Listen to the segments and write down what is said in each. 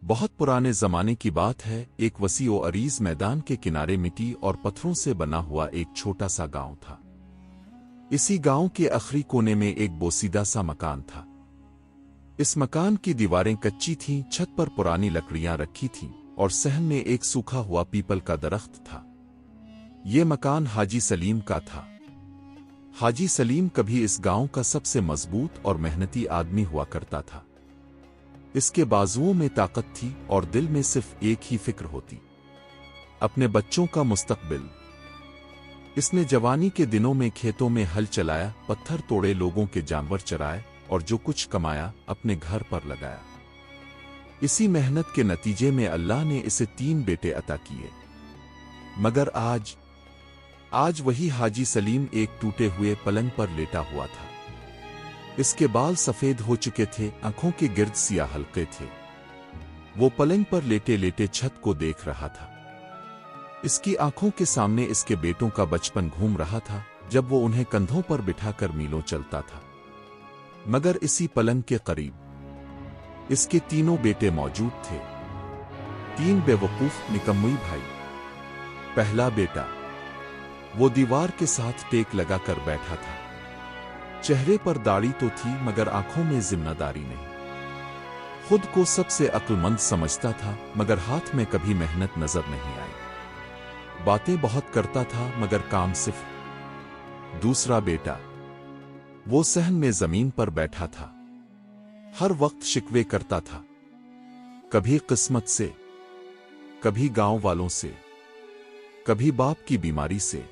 बहुत पुराने जमाने की बात है। एक वसी और अरीज मैदान के किनारे मिट्टी और पत्थरों से बना हुआ एक छोटा सा गांव था। इसी गांव के आखिरी कोने में एक बोसीदा सा मकान था। इस मकान की दीवारें कच्ची थीं, छत पर पुरानी लकड़ियां रखी थीं और सहन में एक सूखा हुआ पीपल का दरख्त था। ये मकान हाजी सलीम का था। हाजी सलीम कभी इस गांव का सबसे मजबूत और मेहनती आदमी हुआ करता था। इसके बाजुओं में ताकत थी और दिल में सिर्फ एक ही फिक्र होती, अपने बच्चों का मुस्तकबिल। इसने जवानी के दिनों में खेतों में हल चलाया, पत्थर तोड़े, लोगों के जानवर चराए और जो कुछ कमाया अपने घर पर लगाया। इसी मेहनत के नतीजे में अल्लाह ने इसे 3 बेटे अता किए। मगर आज वही हाजी सलीम एक टूटे हुए पलंग पर लेटा हुआ था। इसके बाल सफेद हो चुके थे, आंखों के गिर्द सियाह हल्के थे। वो पलंग पर लेटे लेटे छत को देख रहा था। इसकी आंखों के सामने इसके बेटों का बचपन घूम रहा था, जब वो उन्हें कंधों पर बिठाकर मीलों चलता था। मगर इसी पलंग के करीब इसके 3 बेटे मौजूद थे। 3 बेवकूफ निकम्मी भाई। पहला बेटा वो दीवार के साथ टेक लगाकर बैठा था। चेहरे पर दाढ़ी तो थी मगर आंखों में जिम्मेदारी नहीं। खुद को सबसे अक्लमंद समझता था मगर हाथ में कभी मेहनत नजर नहीं आई। बातें बहुत करता था मगर काम सिर्फ। दूसरा बेटा वो सहन में जमीन पर बैठा था। हर वक्त शिकवे करता था, कभी किस्मत से, कभी गांव वालों से, कभी बाप की बीमारी से,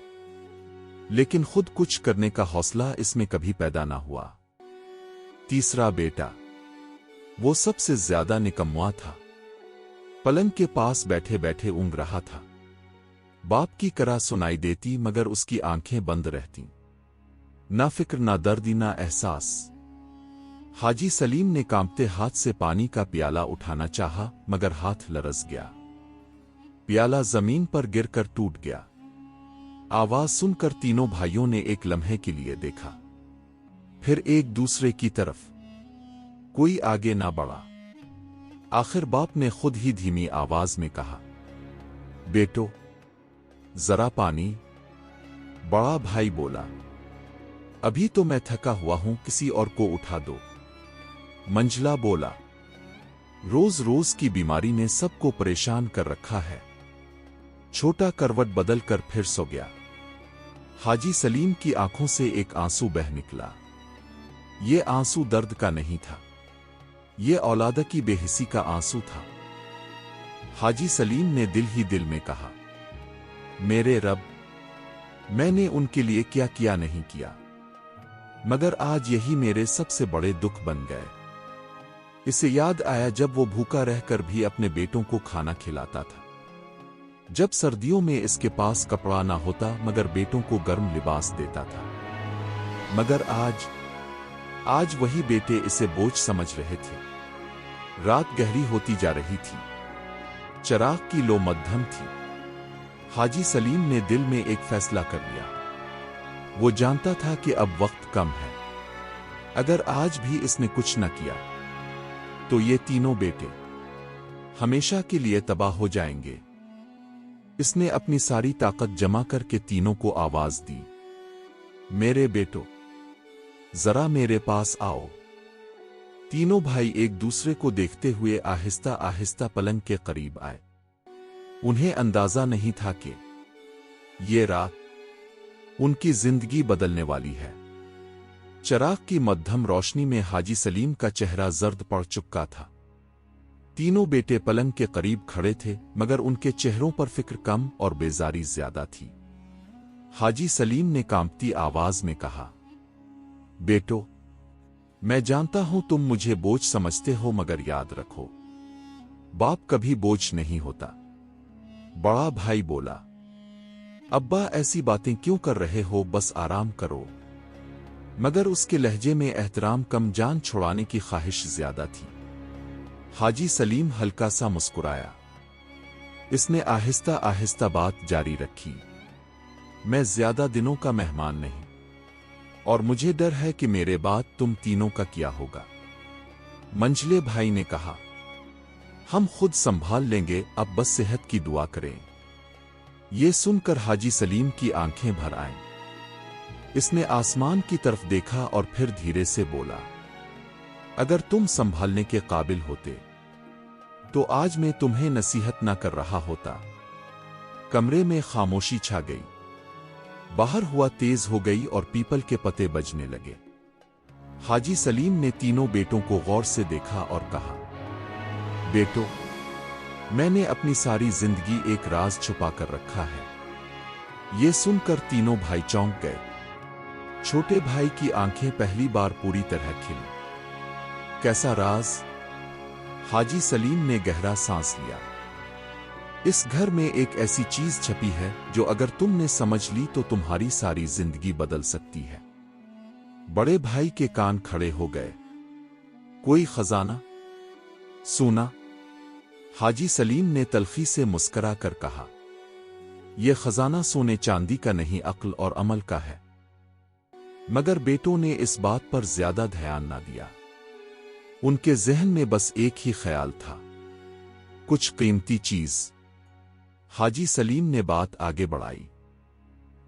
लेकिन खुद कुछ करने का हौसला इसमें कभी पैदा ना हुआ। तीसरा बेटा वो सबसे ज्यादा निकम्मा था। पलंग के पास बैठे बैठे ऊँग रहा था। बाप की कराह सुनाई देती मगर उसकी आंखें बंद रहती। ना फिक्र, ना दर्द, ना एहसास। हाजी सलीम ने कांपते हाथ से पानी का प्याला उठाना चाहा मगर हाथ लरस गया। प्याला जमीन पर गिरकर टूट गया। आवाज सुनकर तीनों भाइयों ने एक लम्हे के लिए देखा, फिर एक दूसरे की तरफ। कोई आगे ना बढ़ा। आखिर बाप ने खुद ही धीमी आवाज में कहा, बेटो जरा पानी। बड़ा भाई बोला, अभी तो मैं थका हुआ हूं, किसी और को उठा दो। मंझला बोला, रोज रोज की बीमारी ने सबको परेशान कर रखा है। छोटा करवट बदल कर फिर सो गया। हाजी सलीम की आंखों से एक आंसू बह निकला। ये आंसू दर्द का नहीं था, ये औलाद की बेहिसी का आंसू था। हाजी सलीम ने दिल ही दिल में कहा, मेरे रब, मैंने उनके लिए क्या किया नहीं किया, मगर आज यही मेरे सबसे बड़े दुख बन गए। इसे याद आया जब वो भूखा रहकर भी अपने बेटों को खाना खिलाता था। जब सर्दियों में इसके पास कपड़ा ना होता मगर बेटों को गर्म लिबास देता था। मगर आज वही बेटे इसे बोझ समझ रहे थे। रात गहरी होती जा रही थी। चिराग की लो मध्यम थी। हाजी सलीम ने दिल में एक फैसला कर लिया। वो जानता था कि अब वक्त कम है। अगर आज भी इसने कुछ न किया तो ये तीनों बेटे हमेशा के लिए तबाह हो जाएंगे। इसने अपनी सारी ताकत जमा करके तीनों को आवाज दी, मेरे बेटो जरा मेरे पास आओ। तीनों भाई एक दूसरे को देखते हुए आहिस्ता आहिस्ता पलंग के करीब आए। उन्हें अंदाजा नहीं था कि ये रात उनकी जिंदगी बदलने वाली है। चिराग की मध्यम रोशनी में हाजी सलीम का चेहरा जर्द पड़ चुका था। तीनों बेटे पलंग के करीब खड़े थे मगर उनके चेहरों पर फिक्र कम और बेजारी ज्यादा थी। हाजी सलीम ने कांपती आवाज में कहा, बेटो मैं जानता हूं तुम मुझे बोझ समझते हो मगर याद रखो, बाप कभी बोझ नहीं होता। बड़ा भाई बोला, अब्बा ऐसी बातें क्यों कर रहे हो, बस आराम करो। मगर उसके लहजे में एहतराम कम, जान छुड़ाने की ख्वाहिश ज्यादा थी। हाजी सलीम हल्का सा मुस्कुराया। इसने आहिस्ता आहिस्ता बात जारी रखी, मैं ज्यादा दिनों का मेहमान नहीं और मुझे डर है कि मेरे बाद तुम तीनों का क्या होगा। मंझले भाई ने कहा, हम खुद संभाल लेंगे, अब बस सेहत की दुआ करें। ये सुनकर हाजी सलीम की आंखें भर आईं। इसने आसमान की तरफ देखा और फिर धीरे से बोला, अगर तुम संभालने के काबिल होते तो आज मैं तुम्हें नसीहत ना कर रहा होता। कमरे में खामोशी छा गई। बाहर हवा तेज हो गई और पीपल के पत्ते बजने लगे। हाजी सलीम ने तीनों बेटों को गौर से देखा और कहा, बेटो, मैंने अपनी सारी जिंदगी एक राज छुपा कर रखा है। ये सुनकर तीनों भाई चौंक गए। छोटे भाई की आंखें पहली बार पूरी तरह खिली। कैसा राज? हाजी सलीम ने गहरा सांस लिया। इस घर में एक ऐसी चीज छपी है जो अगर तुमने समझ ली तो तुम्हारी सारी जिंदगी बदल सकती है। बड़े भाई के कान खड़े हो गए। कोई खजाना? सोना? हाजी सलीम ने तल्खी से मुस्करा कर कहा, यह खजाना सोने चांदी का नहीं, अक्ल और अमल का है। मगर बेटों ने इस बात पर ज्यादा ध्यान ना दिया। उनके जहन में बस एक ही ख्याल था, कुछ कीमती चीज। हाजी सलीम ने बात आगे बढ़ाई,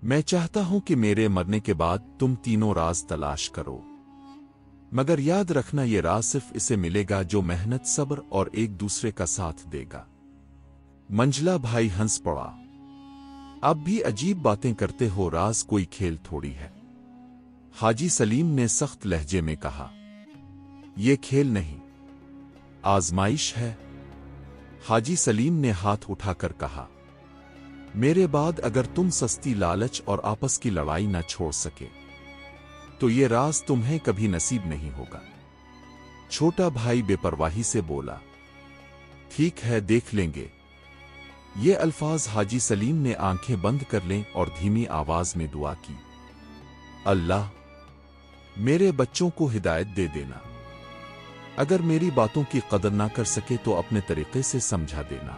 मैं चाहता हूं कि मेरे मरने के बाद तुम तीनों राज तलाश करो, मगर याद रखना ये राज सिर्फ इसे मिलेगा जो मेहनत, सब्र और एक दूसरे का साथ देगा। मंझला भाई हंस पड़ा, अब भी अजीब बातें करते हो, राज कोई खेल थोड़ी है। हाजी सलीम ने सख्त लहजे में कहा, ये खेल नहीं, आजमाइश है। हाजी सलीम ने हाथ उठाकर कहा, मेरे बाद अगर तुम सस्ती लालच और आपस की लड़ाई न छोड़ सके तो ये राज तुम्हें कभी नसीब नहीं होगा। छोटा भाई बेपरवाही से बोला, ठीक है, देख लेंगे। ये अल्फाज हाजी सलीम ने आंखें बंद कर लें और धीमी आवाज में दुआ की, अल्लाह, मेरे बच्चों को हिदायत दे देना। अगर मेरी बातों की कदर ना कर सके तो अपने तरीके से समझा देना।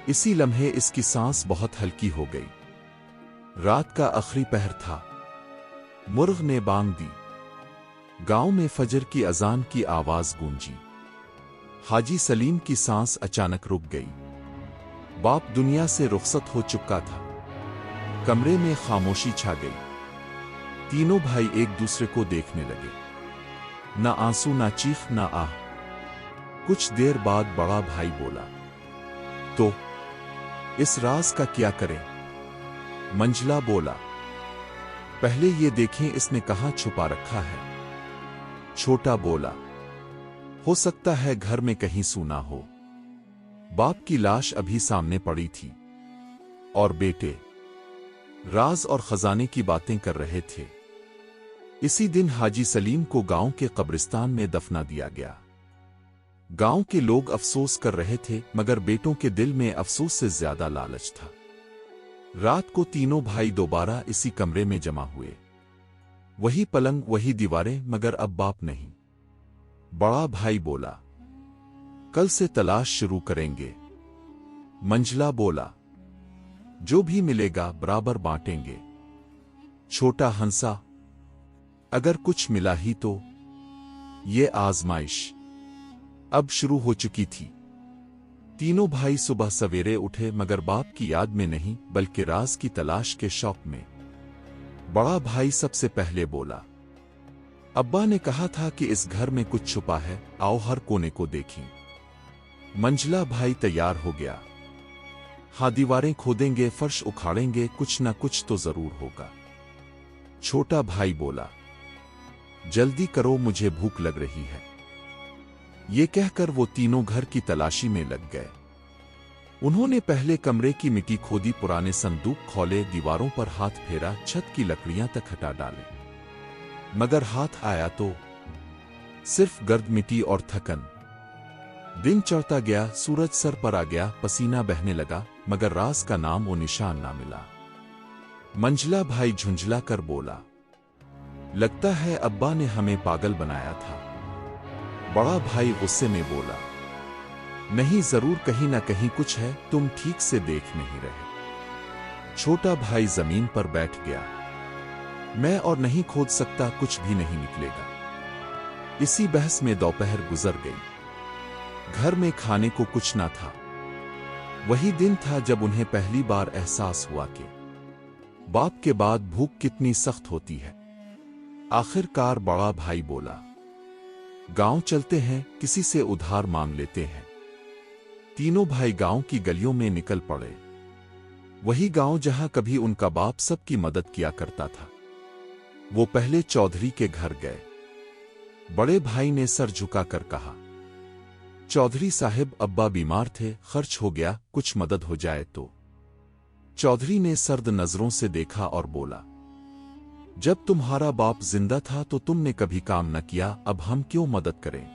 इसी लम्हे इसकी सांस बहुत हल्की हो गई। रात का आखिरी पहर था। मुर्ग ने बांग दी। गांव में फजर की अजान की आवाज गूंजी। हाजी सलीम की सांस अचानक रुक गई। बाप दुनिया से रुखसत हो चुका था। कमरे में खामोशी छा गई। तीनों भाई एक दूसरे को देखने लगे। ना आंसू, ना चीख, ना आह। कुछ देर बाद बड़ा भाई बोला, तो इस राज का क्या करें? मंझला बोला, पहले ये देखें इसने कहां छुपा रखा है। छोटा बोला, हो सकता है घर में कहीं सूना हो। बाप की लाश अभी सामने पड़ी थी और बेटे राज और खजाने की बातें कर रहे थे। इसी दिन हाजी सलीम को गांव के कब्रिस्तान में दफना दिया गया। गांव के लोग अफसोस कर रहे थे, मगर बेटों के दिल में अफसोस से ज्यादा लालच था। रात को तीनों भाई दोबारा इसी कमरे में जमा हुए। वही पलंग, वही दीवारें, मगर अब बाप नहीं। बड़ा भाई बोला, कल से तलाश शुरू करेंगे। मंझला बोला, जो भी मिलेगा बराबर बांटेंगे। छोटा हंसा, अगर कुछ मिला ही तो। ये आजमाइश अब शुरू हो चुकी थी। तीनों भाई सुबह सवेरे उठे, मगर बाप की याद में नहीं, बल्कि राज की तलाश के शौक में। बड़ा भाई सबसे पहले बोला, अब्बा ने कहा था कि इस घर में कुछ छुपा है, आओ हर कोने को देखें। मंझला भाई तैयार हो गया। हाँ, दीवारें खोदेंगे, फर्श उखाड़ेंगे, कुछ ना कुछ तो जरूर होगा। छोटा भाई बोला, जल्दी करो, मुझे भूख लग रही है। ये कहकर वो तीनों घर की तलाशी में लग गए। उन्होंने पहले कमरे की मिट्टी खोदी, पुराने संदूक खोले, दीवारों पर हाथ फेरा, छत की लकड़ियां तक हटा डाले, मगर हाथ आया तो सिर्फ गर्द मिट्टी और थकन। दिन चढ़ता गया, सूरज सर पर आ गया, पसीना बहने लगा, मगर राज का नाम और निशान ना मिला। मंझला भाई झुंझला कर बोला, लगता है अब्बा ने हमें पागल बनाया था। बड़ा भाई गुस्से में बोला, नहीं, जरूर कहीं ना कहीं कुछ है, तुम ठीक से देख नहीं रहे। छोटा भाई जमीन पर बैठ गया, मैं और नहीं खोद सकता, कुछ भी नहीं निकलेगा। इसी बहस में दोपहर गुजर गई। घर में खाने को कुछ ना था। वही दिन था जब उन्हें पहली बार एहसास हुआ कि बाप के बाद भूख कितनी सख्त होती है। आखिरकार बड़ा भाई बोला, गांव चलते हैं, किसी से उधार मांग लेते हैं। तीनों भाई गांव की गलियों में निकल पड़े। वही गांव जहां कभी उनका बाप सबकी मदद किया करता था। वो पहले चौधरी के घर गए। बड़े भाई ने सर झुकाकर कहा, चौधरी साहब, अब्बा बीमार थे, खर्च हो गया, कुछ मदद हो जाए तो। चौधरी ने सर्द नजरों से देखा और बोला, जब तुम्हारा बाप जिंदा था तो तुमने कभी काम न किया, अब हम क्यों मदद करें।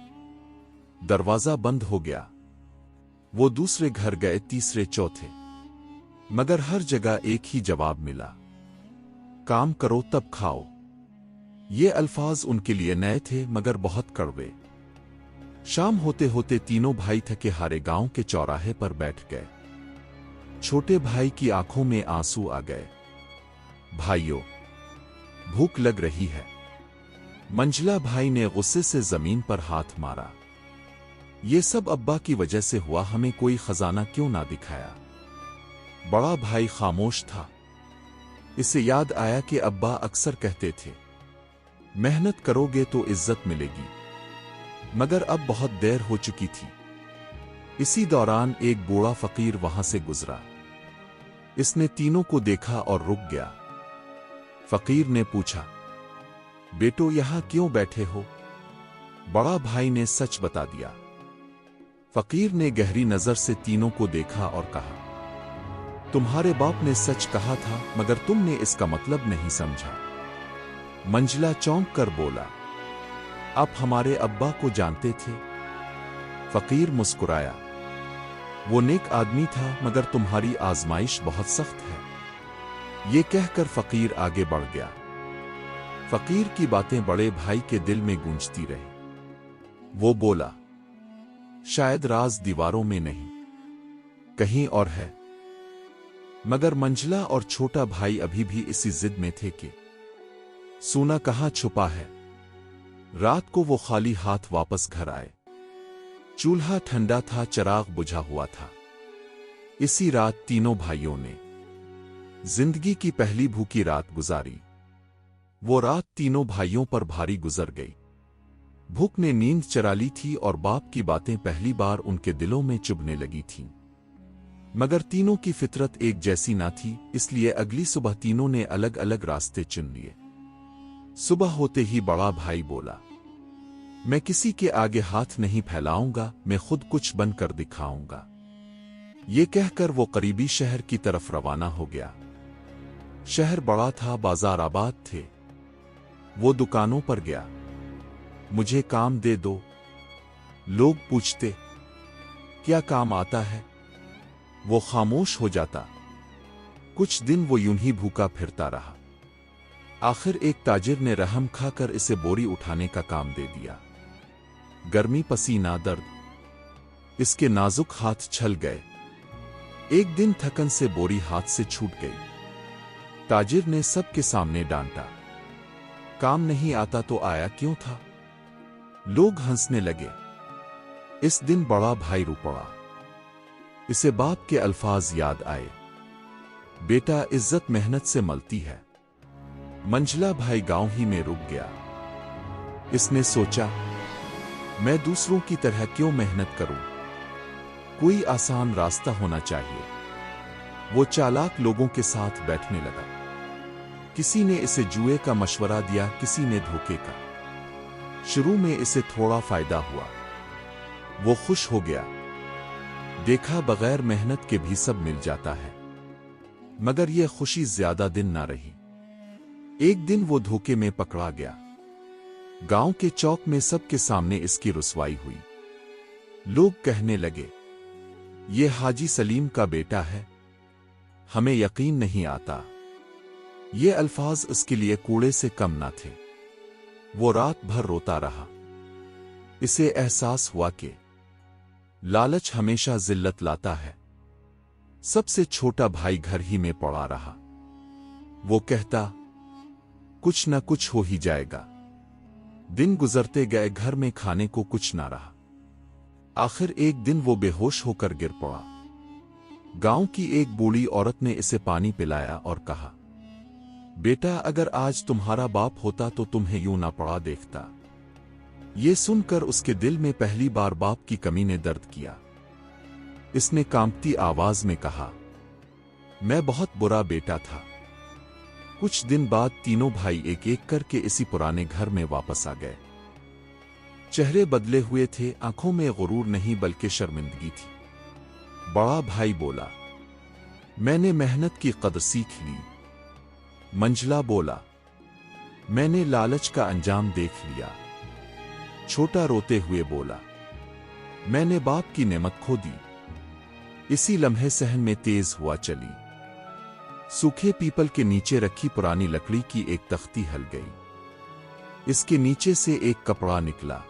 दरवाजा बंद हो गया। वो दूसरे घर गए, तीसरे, चौथे, मगर हर जगह एक ही जवाब मिला, काम करो तब खाओ। ये अल्फाज उनके लिए नए थे मगर बहुत कड़वे। शाम होते होते तीनों भाई थके हारे गांव के चौराहे पर बैठ गए। छोटे भाई की आंखों में आंसू आ गए। भाइयों, भूख लग रही है। मंझला भाई ने गुस्से से जमीन पर हाथ मारा। ये सब अब्बा की वजह से हुआ, हमें कोई खजाना क्यों ना दिखाया। बड़ा भाई खामोश था। इसे याद आया कि अब्बा अक्सर कहते थे, मेहनत करोगे तो इज्जत मिलेगी, मगर अब बहुत देर हो चुकी थी। इसी दौरान एक बूढ़ा फकीर वहां से गुजरा। इसने तीनों को देखा और रुक गया। फकीर ने पूछा, बेटो, यहां क्यों बैठे हो। बड़ा भाई ने सच बता दिया। फकीर ने गहरी नजर से तीनों को देखा और कहा, तुम्हारे बाप ने सच कहा था, मगर तुमने इसका मतलब नहीं समझा। मंझला चौंक कर बोला, आप हमारे अब्बा को जानते थे। फकीर मुस्कुराया, वो नेक आदमी था, मगर तुम्हारी आजमाइश बहुत सख्त है। ये कहकर फकीर आगे बढ़ गया। फकीर की बातें बड़े भाई के दिल में गूंजती रही। वो बोला, शायद राज दीवारों में नहीं, कहीं और है। मगर मंझला और छोटा भाई अभी भी इसी जिद में थे कि सोना कहां छुपा है। रात को वो खाली हाथ वापस घर आए। चूल्हा ठंडा था, चिराग बुझा हुआ था। इसी रात तीनों भाइयों ने जिंदगी की पहली भूखी रात गुजारी। वो रात तीनों भाइयों पर भारी गुजर गई। भूख ने नींद चरा ली थी और बाप की बातें पहली बार उनके दिलों में चुभने लगी थीं। मगर तीनों की फितरत एक जैसी ना थी, इसलिए अगली सुबह तीनों ने अलग अलग रास्ते चुन लिए। सुबह होते ही बड़ा भाई बोला, मैं किसी के आगे हाथ नहीं फैलाऊंगा, मैं खुद कुछ बनकर दिखाऊंगा। ये कहकर वो करीबी शहर की तरफ रवाना हो गया। शहर बड़ा था, बाजार आबाद थे। वो दुकानों पर गया, मुझे काम दे दो। लोग पूछते, क्या काम आता है। वो खामोश हो जाता। कुछ दिन वो यूं ही भूखा फिरता रहा। आखिर एक ताजिर ने रहम खाकर इसे बोरी उठाने का काम दे दिया। गर्मी, पसीना, दर्द, इसके नाजुक हाथ छल गए। एक दिन थकन से बोरी हाथ से छूट गई। ताजिर ने सबके सामने डांटा, काम नहीं आता तो आया क्यों था। लोग हंसने लगे। इस दिन बड़ा भाई रो पड़ा। इसे बाप के अल्फाज याद आए, बेटा, इज्जत मेहनत से मलती है। मंझला भाई गांव ही में रुक गया। इसने सोचा, मैं दूसरों की तरह क्यों मेहनत करूं, कोई आसान रास्ता होना चाहिए। वो चालाक लोगों के साथ बैठने लगा। किसी ने इसे जुए का मशवरा दिया, किसी ने धोखे का। शुरू में इसे थोड़ा फायदा हुआ। वो खुश हो गया। देखा, बगैर मेहनत के भी सब मिल जाता है। मगर यह खुशी ज्यादा दिन ना रही। एक दिन वो धोखे में पकड़ा गया। गांव के चौक में सबके सामने इसकी रुसवाई हुई। लोग कहने लगे, ये हाजी सलीम का बेटा है, हमें यकीन नहीं आता। ये अल्फाज इसके लिए कूड़े से कम ना थे। वो रात भर रोता रहा। इसे एहसास हुआ कि लालच हमेशा जिल्लत लाता है। सबसे छोटा भाई घर ही में पड़ा रहा। वो कहता, कुछ न कुछ हो ही जाएगा। दिन गुजरते गए, घर में खाने को कुछ ना रहा। आखिर एक दिन वो बेहोश होकर गिर पड़ा। गांव की एक बूढ़ी औरत ने इसे पानी पिलाया और कहा, बेटा, अगर आज तुम्हारा बाप होता तो तुम्हें यूं ना पड़ा देखता। ये सुनकर उसके दिल में पहली बार बाप की कमी ने दर्द किया। इसने कांपती आवाज में कहा, मैं बहुत बुरा बेटा था। कुछ दिन बाद तीनों भाई एक एक करके इसी पुराने घर में वापस आ गए। चेहरे बदले हुए थे, आंखों में गुरूर नहीं बल्कि शर्मिंदगी थी। बड़ा भाई बोला, मैंने मेहनत की कदर सीख ली। मंझला बोला, मैंने लालच का अंजाम देख लिया। छोटा रोते हुए बोला, मैंने बाप की नेमत खो दी। इसी लम्हे सहन में तेज हुआ चली। सूखे पीपल के नीचे रखी पुरानी लकड़ी की एक तख्ती हल गई। इसके नीचे से एक कपड़ा निकला।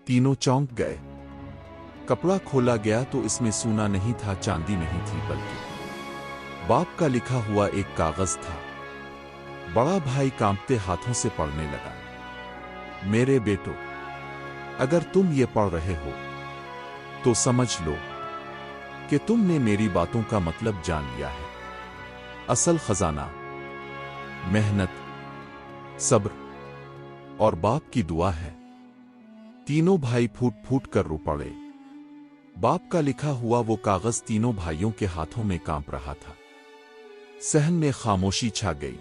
तीनों चौंक गए। कपड़ा खोला गया तो इसमें सोना नहीं था, चांदी नहीं थी, बल्कि बाप का लिखा हुआ एक कागज था। बड़ा भाई कांपते हाथों से पढ़ने लगा, मेरे बेटो, अगर तुम ये पढ़ रहे हो तो समझ लो कि तुमने मेरी बातों का मतलब जान लिया है। असल खजाना मेहनत, सब्र और बाप की दुआ है। तीनों भाई फूट फूट कर रो पड़े। बाप का लिखा हुआ वो कागज तीनों भाइयों के हाथों में कांप रहा था। सहन में खामोशी छा गई।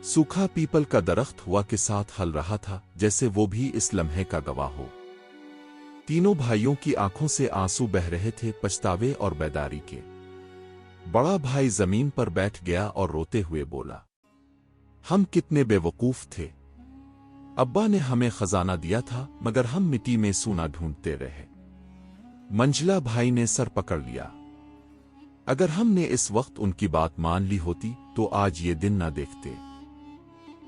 सूखा पीपल का दरख्त हुआ के साथ हल रहा था, जैसे वो भी इस लम्हे का गवाह हो। तीनों भाइयों की आंखों से आंसू बह रहे थे, पछतावे और बेदारी के। बड़ा भाई जमीन पर बैठ गया और रोते हुए बोला, हम कितने बेवकूफ थे। अब्बा ने हमें खजाना दिया था, मगर हम मिट्टी में सोना ढूंढते रहे। मंझला भाई ने सर पकड़ लिया। अगर हमने इस वक्त उनकी बात मान ली होती तो आज ये दिन ना देखते।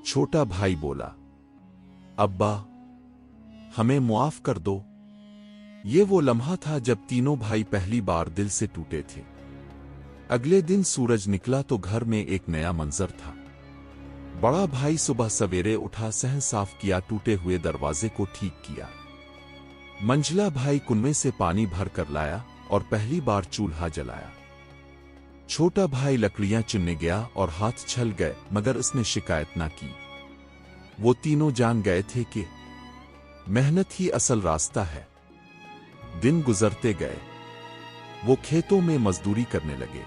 छोटा भाई बोला, अब्बा, हमें मुआफ कर दो। ये वो लम्हा था जब तीनों भाई पहली बार दिल से टूटे थे। अगले दिन सूरज निकला तो घर में एक नया मंजर था। बड़ा भाई सुबह सवेरे उठा, सहन साफ किया, टूटे हुए दरवाजे को ठीक किया। मंझला भाई कुएं से पानी भर कर लाया और पहली बार चूल्हा जलाया। छोटा भाई लकड़ियां चुनने गया और हाथ छल गए, मगर उसने शिकायत ना की। वो तीनों जान गए थे कि मेहनत ही असल रास्ता है। दिन गुजरते गए। वो खेतों में मजदूरी करने लगे।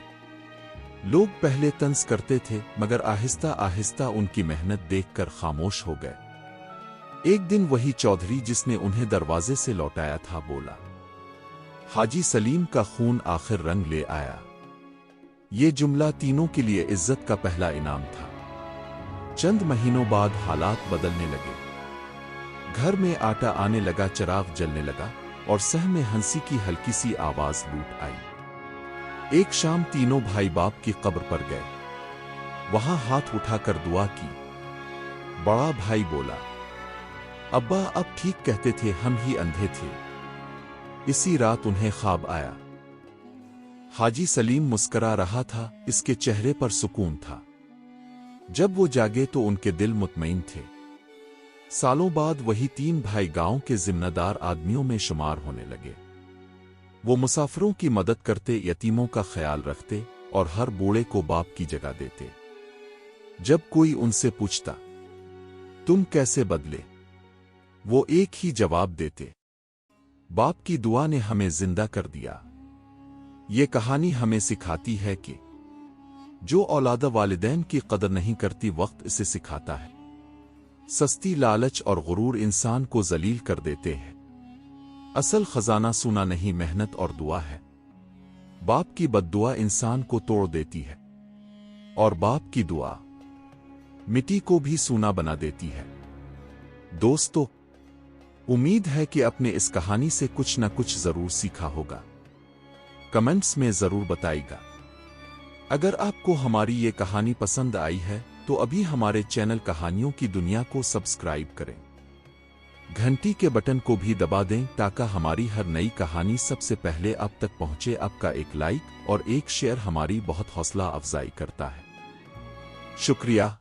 लोग पहले तंज करते थे, मगर आहिस्ता आहिस्ता उनकी मेहनत देखकर खामोश हो गए। एक दिन वही चौधरी जिसने उन्हें दरवाजे से लौटाया था बोला, हाजी सलीम का खून आखिर रंग ले आया। ये जुमला तीनों के लिए इज्जत का पहला इनाम था। चंद महीनों बाद हालात बदलने लगे। घर में आटा आने लगा, चिराग जलने लगा और सह में हंसी की हल्की सी आवाज लूट आई। एक शाम तीनों भाई बाप की कब्र पर गए। वहां हाथ उठाकर दुआ की। बड़ा भाई बोला, अब्बा, अब ठीक कहते थे, हम ही अंधे थे। इसी रात उन्हें ख्वाब आया। हाजी सलीम मुस्करा रहा था, इसके चेहरे पर सुकून था। जब वो जागे तो उनके दिल मुतमईन थे। सालों बाद वही तीन भाई गांव के जिम्मेदार आदमियों में शुमार होने लगे। वो मुसाफिरों की मदद करते, यतीमों का ख्याल रखते और हर बूढ़े को बाप की जगह देते। जब कोई उनसे पूछता, तुम कैसे बदले, वो एक ही जवाब देते, बाप की दुआ ने हमें जिंदा कर दिया। ये कहानी हमें सिखाती है कि जो औलाद वालिदैन की कदर नहीं करती, वक्त इसे सिखाता है। सस्ती लालच और गुरूर इंसान को जलील कर देते हैं। असल खजाना सोना नहीं, मेहनत और दुआ है। बाप की बद्दुआ इंसान को तोड़ देती है और बाप की दुआ मिट्टी को भी सोना बना देती है। दोस्तों, उम्मीद है कि आपने इस कहानी से कुछ न कुछ जरूर सीखा होगा। कमेंट्स में जरूर बताइएगा। अगर आपको हमारी ये कहानी पसंद आई है तो अभी हमारे चैनल कहानियों की दुनिया को सब्सक्राइब करें। घंटी के बटन को भी दबा दें ताकि हमारी हर नई कहानी सबसे पहले आप तक पहुंचे। आपका एक लाइक और एक शेयर हमारी बहुत हौसला अफजाई करता है। शुक्रिया।